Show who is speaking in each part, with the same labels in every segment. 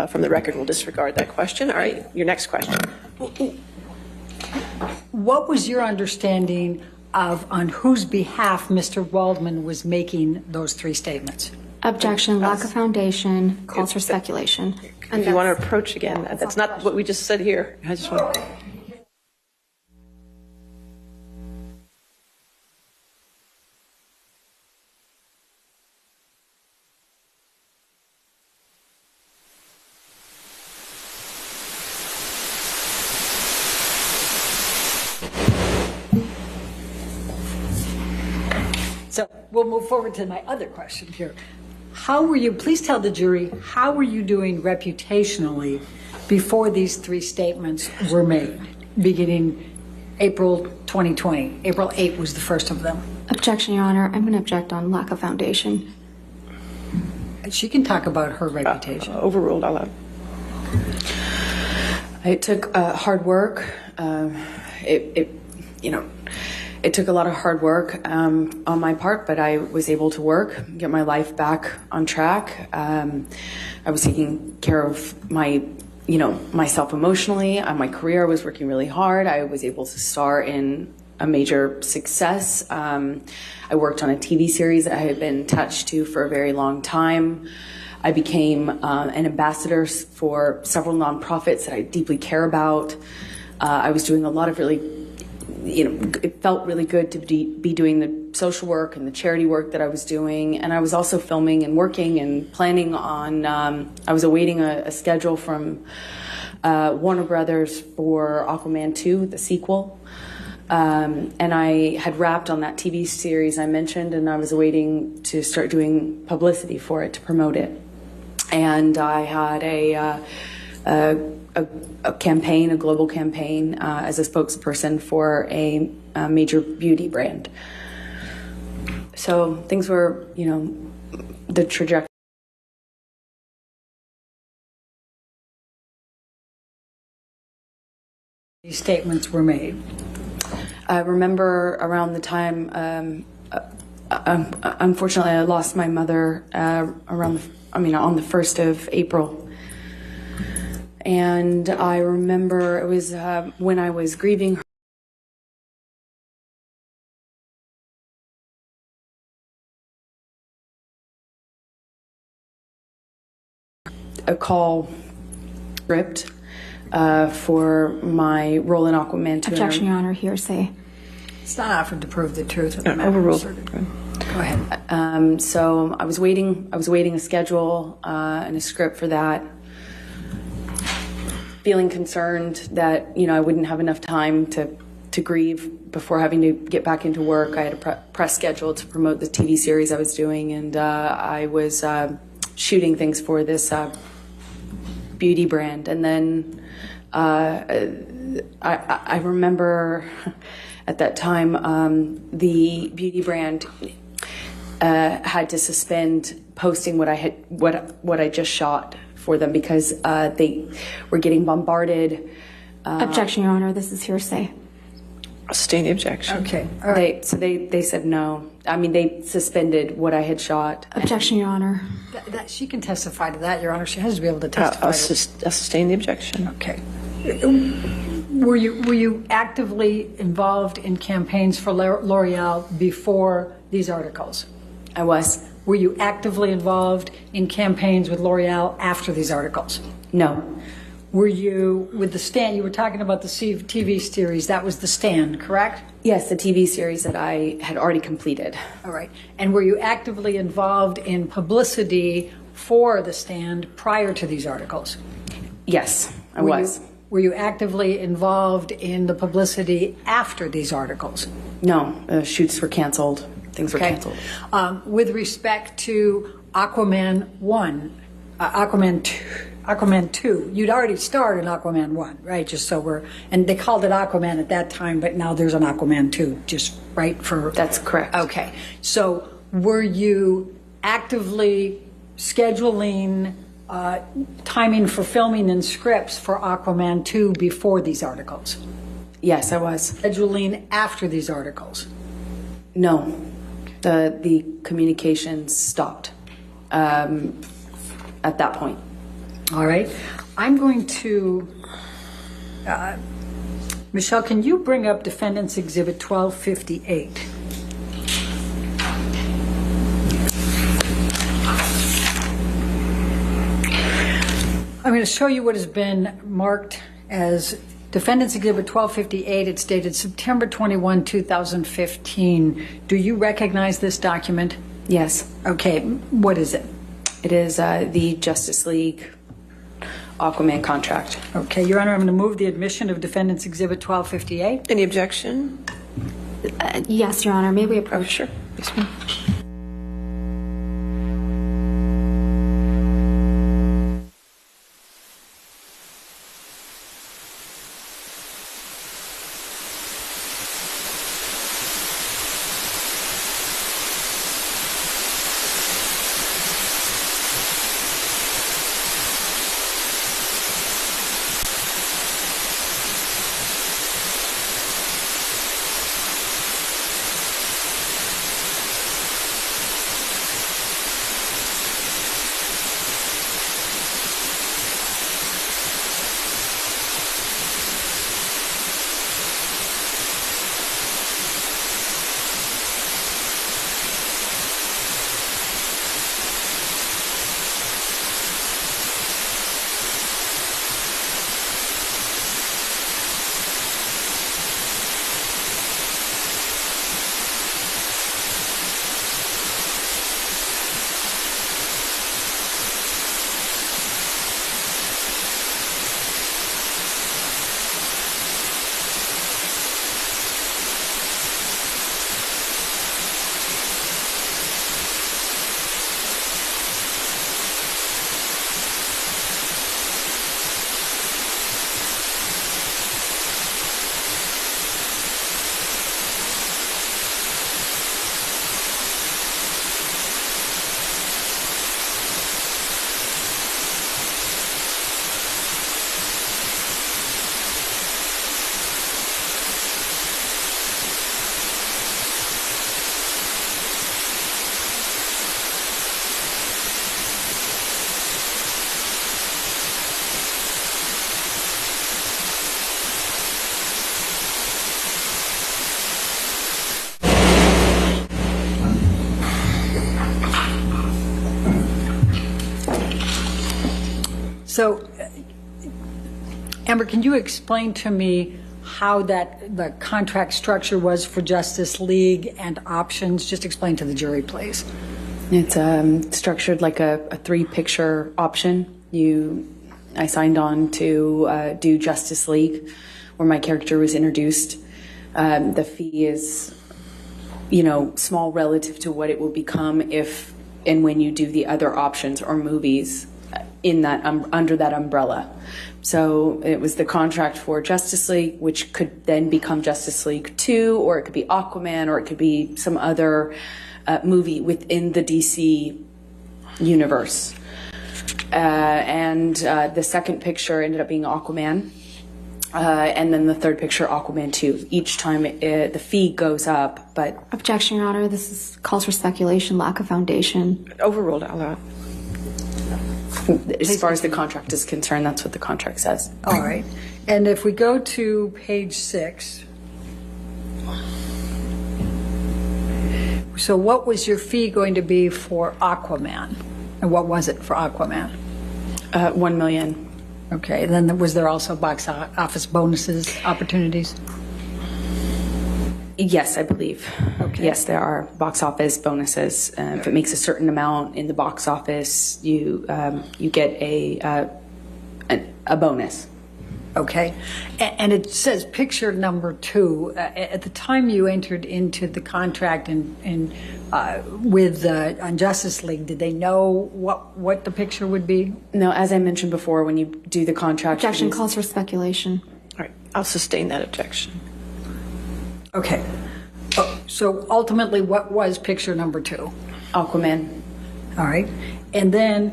Speaker 1: from the record. We'll disregard that question. All right, your next question.
Speaker 2: What was your understanding of on whose behalf Mr. Waldman was making those three statements?
Speaker 3: Objection, lack of foundation, calls for speculation.
Speaker 1: And if you want to approach again, that's not what we just said here. I just want.
Speaker 2: So we'll move forward to my other question here. How were you, please tell the jury, how were you doing reputationally before these three statements were made, beginning April 2020? April 8 was the first of them.
Speaker 3: Objection, Your Honor. I'm going to object on lack of foundation.
Speaker 2: She can talk about her reputation.
Speaker 1: Overruled, I'll allow.
Speaker 4: It took hard work. It took a lot of hard work on my part, but I was able to work, get my life back on track. I was taking care of myself emotionally. My career, I was working really hard. I was able to star in a major success. I worked on a TV series that I had been attached to for a very long time. I became an ambassador for several nonprofits that I deeply care about. I was doing a lot of really, it felt really good to be doing the social work and the charity work that I was doing. And I was also filming and working and planning on, I was awaiting a schedule from Warner Brothers for Aquaman 2, the sequel. And I had wrapped on that TV series I mentioned, and I was awaiting to start doing publicity for it to promote it. And I had a campaign, a global campaign, as a spokesperson for a major beauty brand. So things were, the trajectory.
Speaker 2: These statements were made.
Speaker 4: I remember around the time, unfortunately, I lost my mother on the 1st of April. And I remember it was when I was grieving her. A call script for my role in Aquaman 2.
Speaker 3: Objection, Your Honor. Hearsay.
Speaker 2: It's not offered to prove the truth of the matter.
Speaker 1: Overruled.
Speaker 2: Go ahead.
Speaker 4: So I was waiting a schedule and a script for that. Feeling concerned that I wouldn't have enough time to grieve before having to get back into work. I had a press schedule to promote the TV series I was doing, and I was shooting things for this beauty brand. And then I remember at that time the beauty brand had to suspend posting what I just shot for them because they were getting bombarded.
Speaker 3: Objection, Your Honor. This is hearsay.
Speaker 1: Sustain the objection.
Speaker 2: Okay. All right.
Speaker 4: They said no. I mean, they suspended what I had shot.
Speaker 3: Objection, Your Honor.
Speaker 2: She can testify to that, Your Honor. She has to be able to testify.
Speaker 1: I'll sustain the objection.
Speaker 2: Okay. Were you actively involved in campaigns for L'Oreal before these articles?
Speaker 4: I was.
Speaker 2: Were you actively involved in campaigns with L'Oreal after these articles?
Speaker 4: No.
Speaker 2: Were you with The Stand? You were talking about the TV series. That was The Stand, correct?
Speaker 4: Yes, the TV series that I had already completed.
Speaker 2: All right. And were you actively involved in publicity for The Stand prior to these articles?
Speaker 4: Yes, I was.
Speaker 2: Were you actively involved in the publicity after these articles?
Speaker 4: No, shoots were canceled. Things were canceled.
Speaker 2: With respect to Aquaman 1, Aquaman 2, you'd already starred in Aquaman 1, right? Just so and they called it Aquaman at that time, but now there's an Aquaman 2, just right for...
Speaker 4: That's correct.
Speaker 2: Okay. So were you actively scheduling timing for filming and scripts for Aquaman 2 before these articles?
Speaker 4: Yes, I was.
Speaker 2: Scheduling after these articles?
Speaker 4: No. The communications stopped. at that point.
Speaker 2: All right. I'm going to, Michelle, can you bring up Defendant's Exhibit 1258? I'm going to show you what has been marked as Defendant's Exhibit 1258. It's dated September 21, 2015. Do you recognize this document?
Speaker 4: Yes.
Speaker 2: Okay. What is it?
Speaker 4: It is the Justice League Aquaman contract.
Speaker 2: Okay, Your Honor, I'm going to move the admission of Defendant's Exhibit 1258.
Speaker 1: Any objection?
Speaker 3: Yes, Your Honor. May we
Speaker 1: Oh,
Speaker 3: approach?
Speaker 1: sure. Yes, ma'am.
Speaker 2: So, Amber, can you explain to me how the contract structure was for Justice League and options? Just explain to the jury, please.
Speaker 4: It's structured like a 3-picture option. I signed on to do Justice League, where my character was introduced. The fee is, small relative to what it will become if and when you do the other options or movies in that under that umbrella. So it was the contract for Justice League, which could then become Justice League 2, or it could be Aquaman, or it could be some other movie within the DC universe. And the second picture ended up being Aquaman. And then the third picture, Aquaman 2. Each time the fee goes up, but...
Speaker 3: Objection, Your Honor. This calls for speculation, lack of foundation.
Speaker 1: Overruled out loud.
Speaker 4: As far as the contract is concerned, that's what the contract says.
Speaker 2: All right. And if we go to page 6, so what was your fee going to be for Aquaman? And what was it for Aquaman?
Speaker 4: $1 million.
Speaker 2: Okay. Then was there also box office bonuses, opportunities?
Speaker 4: Yes, I believe.
Speaker 2: Okay.
Speaker 4: Yes, there are box office bonuses. If it makes a certain amount in the box office, you get a bonus.
Speaker 2: Okay. And it says picture number 2. At the time you entered into the contract with on Justice League, did they know what the picture would be?
Speaker 4: No, as I mentioned before, when you do the contract...
Speaker 3: Objection calls for speculation.
Speaker 1: All right. I'll sustain that objection.
Speaker 2: Okay. So ultimately, what was picture number 2?
Speaker 4: Aquaman.
Speaker 2: All right. And then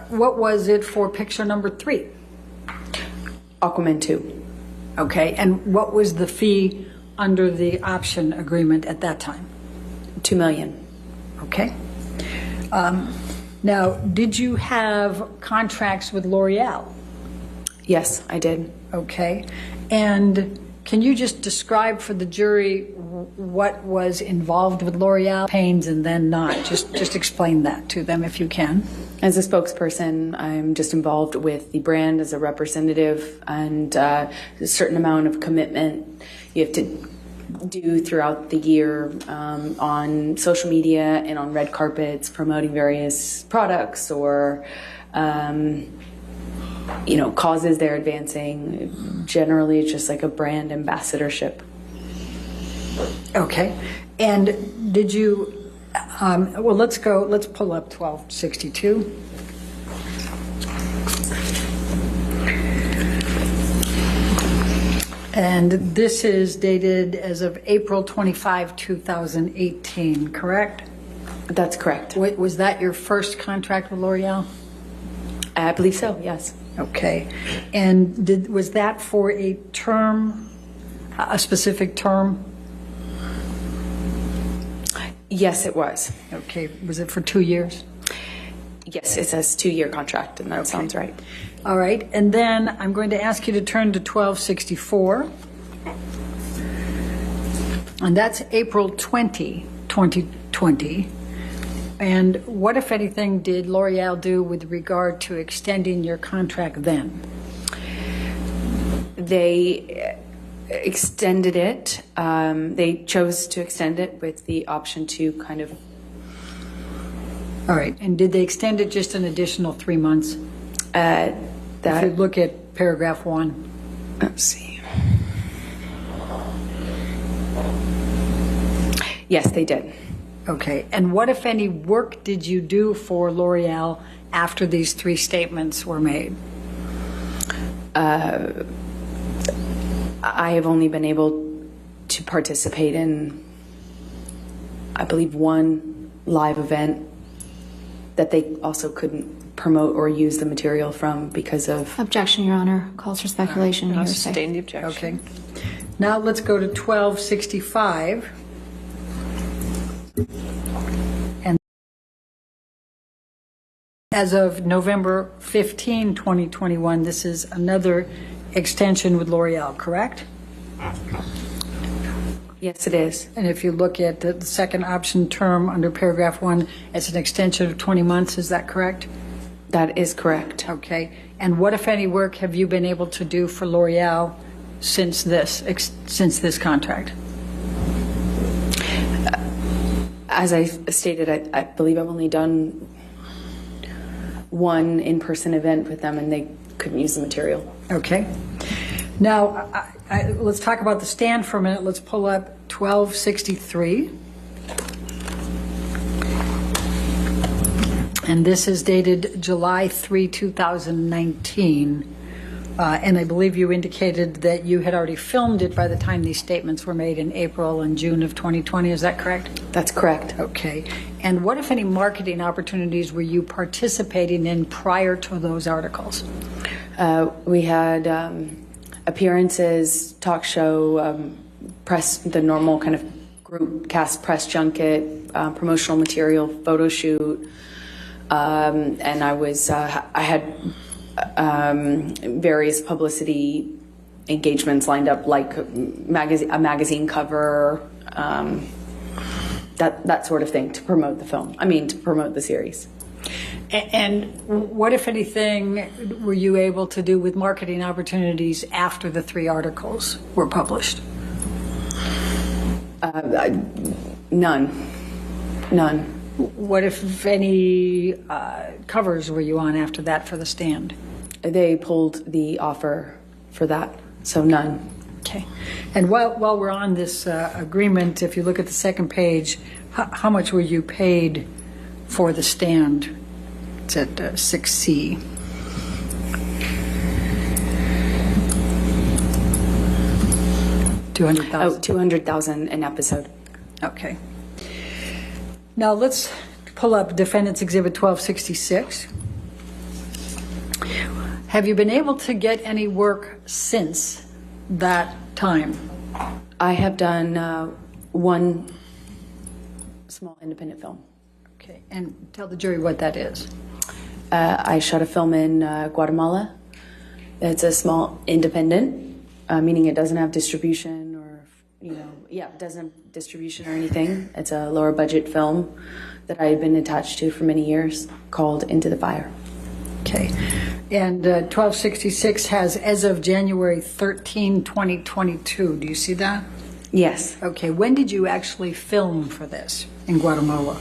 Speaker 2: what was it for picture number 3?
Speaker 4: Aquaman 2.
Speaker 2: Okay. And what was the fee under the option agreement at that time?
Speaker 4: $2 million.
Speaker 2: Okay. Now, did you have contracts with L'Oreal?
Speaker 4: Yes, I did.
Speaker 2: Okay. And can you just describe for the jury what was involved with L'Oreal, pains and then not? Just explain that to them if you can.
Speaker 4: As a spokesperson, I'm just involved with the brand as a representative, and a certain amount of commitment you have to do throughout the year on social media and on red carpets promoting various products or causes they're advancing. Generally, it's just like a brand ambassadorship.
Speaker 2: Okay. And did you, let's pull up 1262. And this is dated as of April 25, 2018, correct?
Speaker 4: That's correct.
Speaker 2: Was that your first contract with L'Oreal?
Speaker 4: I believe so, yes.
Speaker 2: Okay. And was that for a term, a specific term?
Speaker 4: Yes, it was.
Speaker 2: Okay. Was it for 2 years?
Speaker 4: Yes, it says 2-year contract, and that sounds right.
Speaker 2: All right. And then I'm going to ask you to turn to 1264. And that's April 20, 2020. And what, if anything, did L'Oreal do with regard to extending your contract then?
Speaker 4: They extended it. They chose to extend it with the option to kind of.
Speaker 2: All right. And did they extend it just an additional 3 months? If you look at paragraph 1.
Speaker 4: Let's see. Yes, they did.
Speaker 2: Okay. And what, if any, work did you do for L'Oreal after these 3 statements were made?
Speaker 4: I have only been able to participate in, I believe, 1 live event that they also couldn't promote or use the material from because of.
Speaker 3: Objection, Your Honor. Calls for speculation and
Speaker 1: I'll
Speaker 3: hearsay.
Speaker 1: sustain the objection.
Speaker 2: Okay. Now let's go to 1265. And as of November 15, 2021, this is another extension with L'Oreal, correct?
Speaker 4: Yes, it is.
Speaker 2: And if you look at the second option term under paragraph 1, it's an extension of 20 months, is that correct?
Speaker 4: That is correct.
Speaker 2: Okay. And what, if any, work have you been able to do for L'Oreal since this contract?
Speaker 4: As I stated, I believe I've only done 1 in-person event with them, and they couldn't use the material.
Speaker 2: Okay. Now, let's talk about the stand for a minute. Let's pull up 1263. And this is dated July 3, 2019. And I believe you indicated that you had already filmed it by the time these statements were made in April and June of 2020. Is that correct?
Speaker 4: That's correct.
Speaker 2: Okay. And what, if any, marketing opportunities were you participating in prior to those articles?
Speaker 4: We had appearances, talk show, press, the normal kind of group cast press junket, promotional material, photo shoot. And I had various publicity engagements lined up, like a magazine cover, that sort of thing, to promote the film. To promote the series.
Speaker 2: And what, if anything, were you able to do with marketing opportunities after the 3 articles were published?
Speaker 4: None.
Speaker 2: What, if any, covers were you on after that for the stand?
Speaker 4: They pulled the offer for that, so none.
Speaker 2: Okay. And while we're on this agreement, if you look at the second page, how much were you paid for the stand? It's at 6C. $200,000.
Speaker 4: Oh, $200,000 an episode.
Speaker 2: Okay. Now let's pull up Defendant's Exhibit 1266. Have you been able to get any work since that time?
Speaker 4: I have done 1 small independent film.
Speaker 2: Okay, and tell the jury what that is.
Speaker 4: I shot a film in Guatemala. It's a small independent, meaning it doesn't have distribution or, it doesn't have distribution or anything. It's a lower budget film that I had been attached to for many years called Into the Fire.
Speaker 2: Okay, and 1266 has as of January 13, 2022. Do you see that?
Speaker 4: Yes.
Speaker 2: Okay, when did you actually film for this in Guatemala?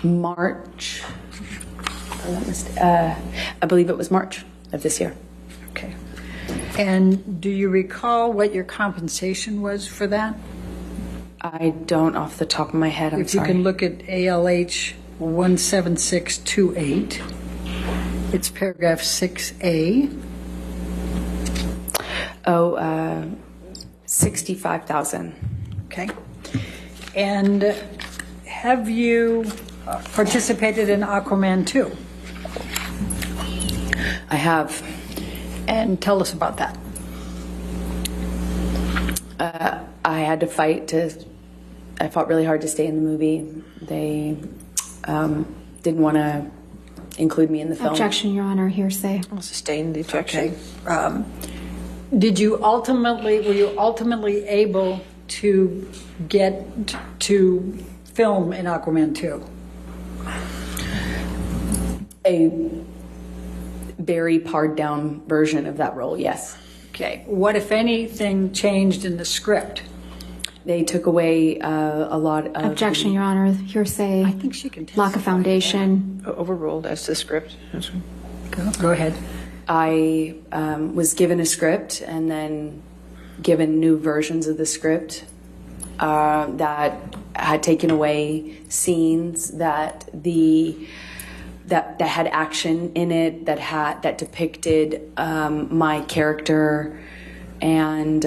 Speaker 4: March. I believe it was March of this year.
Speaker 2: Okay. And do you recall what your compensation was for that?
Speaker 4: I don't off the top of my head. I'm
Speaker 2: If
Speaker 4: sorry.
Speaker 2: you can look at ALH 17628, it's paragraph 6A.
Speaker 4: 65,000.
Speaker 2: Okay. And have you participated in Aquaman 2?
Speaker 4: I have.
Speaker 2: And tell us about that.
Speaker 4: I had to I fought really hard to stay in the movie. They didn't want to include me in the film.
Speaker 3: Objection, Your Honor, hearsay.
Speaker 1: I'll sustain the objection.
Speaker 2: Okay. Were you ultimately able to get to film in Aquaman 2?
Speaker 4: A very pared down version of that role, yes.
Speaker 2: Okay. What, if anything, changed in the script?
Speaker 4: They took away a lot of...
Speaker 3: Objection, Your Honor, hearsay.
Speaker 2: I think she can
Speaker 3: Lack of foundation.
Speaker 1: Overruled as the script.
Speaker 2: Go ahead.
Speaker 4: I was given a script and then given new versions of the script that had taken away scenes that had action in it, that depicted my character and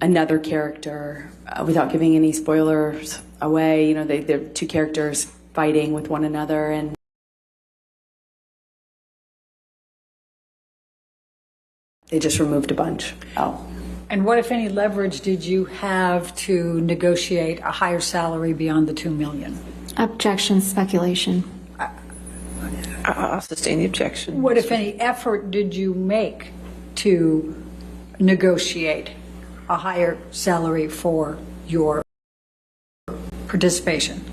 Speaker 4: another character, without giving any spoilers away. They're two characters fighting with one another, and they just removed a bunch.
Speaker 2: And what, if any, leverage did you have to negotiate a higher salary beyond the $2 million?
Speaker 3: Objection, speculation.
Speaker 1: I'll sustain the objection.
Speaker 2: What, if any, effort did you make to negotiate a higher salary for your participation?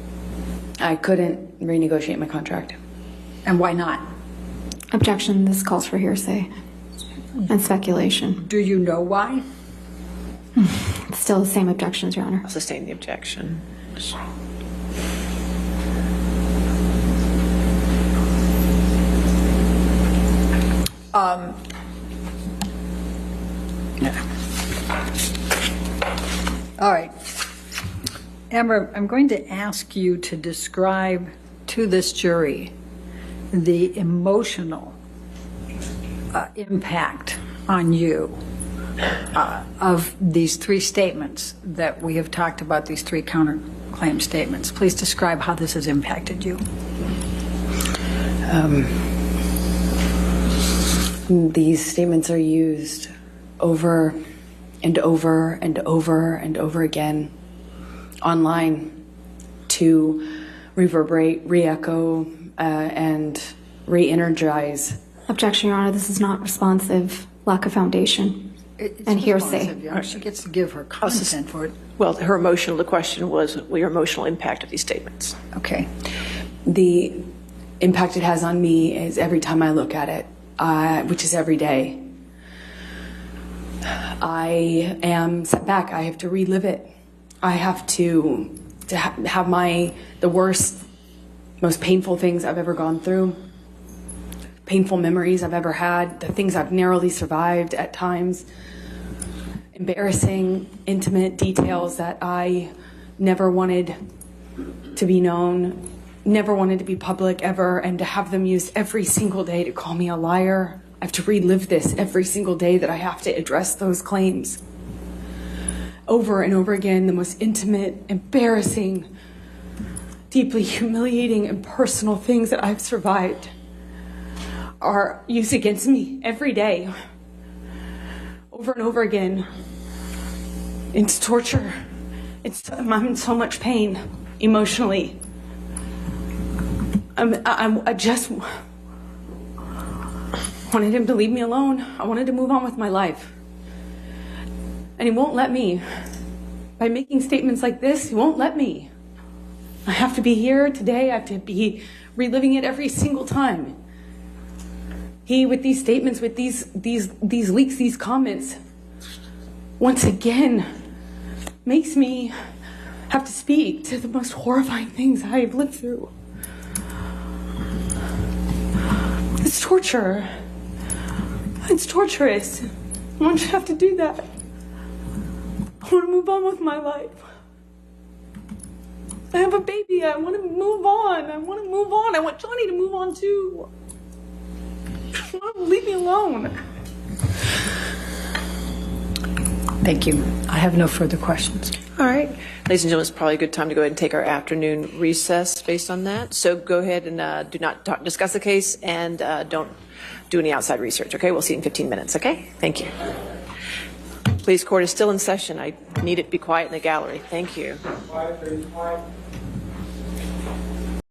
Speaker 4: I couldn't renegotiate my contract.
Speaker 2: And why not?
Speaker 3: Objection, this calls for hearsay and speculation.
Speaker 2: Do you know why?
Speaker 3: Still the same objections, Your Honor.
Speaker 1: I'll sustain the objection.
Speaker 2: All right. Amber, I'm going to ask you to describe to this jury the emotional impact on you of these three statements that we have talked about, these three counterclaim statements. Please describe how this has impacted you.
Speaker 4: These statements are used over and over and over and over again online to reverberate, re-echo, and re-energize.
Speaker 3: Objection, Your Honor, this is not responsive. Lack of foundation.
Speaker 2: It's
Speaker 3: And hearsay.
Speaker 2: responsive, yeah. She gets to give her content for it.
Speaker 1: Well, her emotional, the question was your emotional impact of these statements.
Speaker 2: Okay.
Speaker 4: The impact it has on me is every time I look at it, which is every day. I am set back. I have to relive it. I have to have the worst, most painful things I've ever gone through, painful memories I've ever had, the things I've narrowly survived at times, embarrassing, intimate details that I never wanted to be known, never wanted to be public ever, and to have them used every single day to call me a liar. I have to relive this every single day that I have to address those claims. Over and over again, the most intimate, embarrassing, deeply humiliating and personal things that I've survived are used against me every day. Over and over again. It's torture. I'm in so much pain emotionally. I just wanted him to leave me alone. I wanted to move on with my life. And he won't let me. By making statements like this, he won't let me. I have to be here today. I have to be reliving it every single time. He, with these statements, with these leaks, these comments, once again, makes me have to speak to the most horrifying things I have lived through. It's torture. It's torturous. Why don't you have to do that? I want to move on with my life. I have a baby. I want to move on. I want to move on. I want Johnny to move on too. Leave me alone.
Speaker 2: Thank you. I have no further questions.
Speaker 1: All right. Ladies and gentlemen, it's probably a good time to go ahead and take our afternoon recess based on that. So go ahead and do not discuss the case and don't do any outside research, okay? We'll see you in 15 minutes, okay? Thank you. Please, court is still in session. I need it to be quiet in the gallery. Thank you.
Speaker 5: Quiet, please, quiet.